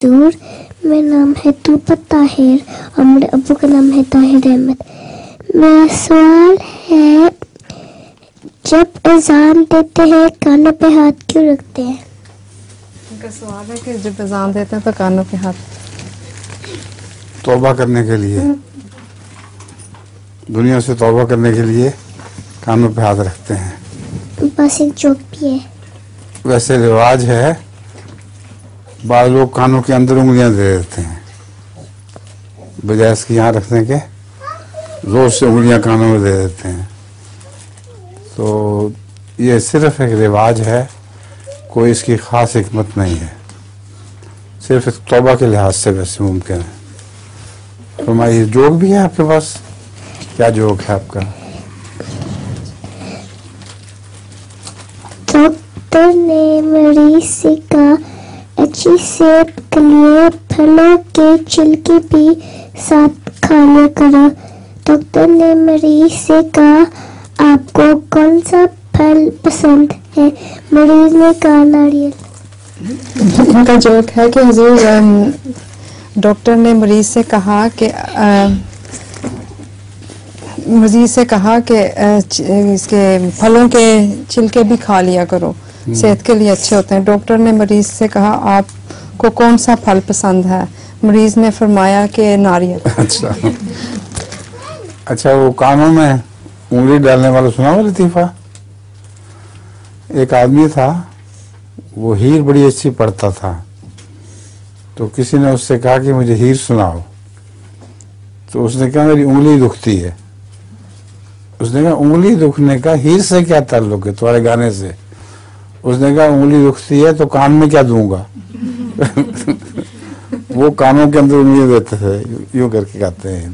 दूर मेरा नाम है तूफत ताहिर और मेरे अब्बू का नाम है ताहिर अहमद। मेरा सवाल है, जब अजान देते हैं कानों पे हाथ क्यों रखते हैं? उनका सवाल है कि जब अजान देते हैं तो कानों पे हाथ तौबा करने के लिए, दुनिया से तौबा करने के लिए कानों पे हाथ रखते हैं। बस एक जोक भी है। वैसे रिवाज है, बाद लोग कानों के अंदर उंगलियां दे देते हैं बजाय इसके यहाँ रखने के, जोर से उंगलियां कानों में दे देते हैं। तो ये सिर्फ एक रिवाज है, कोई इसकी खास हिकमत नहीं है, सिर्फ एक तौबा के लिहाज से वैसे मुमकिन है। तो मैं ये जोक भी है आपके पास? क्या जोक है आपका? डॉक्टर ने मरीज से कहा, अच्छी सेहत के लिए फलों के छिलके भी साथ खा लिया करो। डॉक्टर ने मरीज से कहा, आपको कौन सा फल पसंद है? मरीज ने कहा, नारियल। उनका जोक है कि हुजूर डॉक्टर ने मरीज से कहा कि इसके फलों के छिलके भी खा लिया करो, सेहत के लिए अच्छे होते हैं। डॉक्टर ने मरीज से कहा, आपको कौन सा फल पसंद है? मरीज ने फरमाया कि नारियल। अच्छा, वो कानों में उंगली डालने वाला सुना हुआ लतीफा? एक आदमी था, वो हीर बड़ी अच्छी पढ़ता था, तो किसी ने उससे कहा कि मुझे हीर सुनाओ। तो उसने कहा, मेरी उंगली दुखती है। उसने कहा, उंगली दुखने का हीर से क्या ताल्लुक है तुम्हारे गाने से? उसने कहा, उंगली दुखती है तो कान में क्या दूंगा? वो कानों के अंदर उंगली देते थे, यूं करके गाते हैं।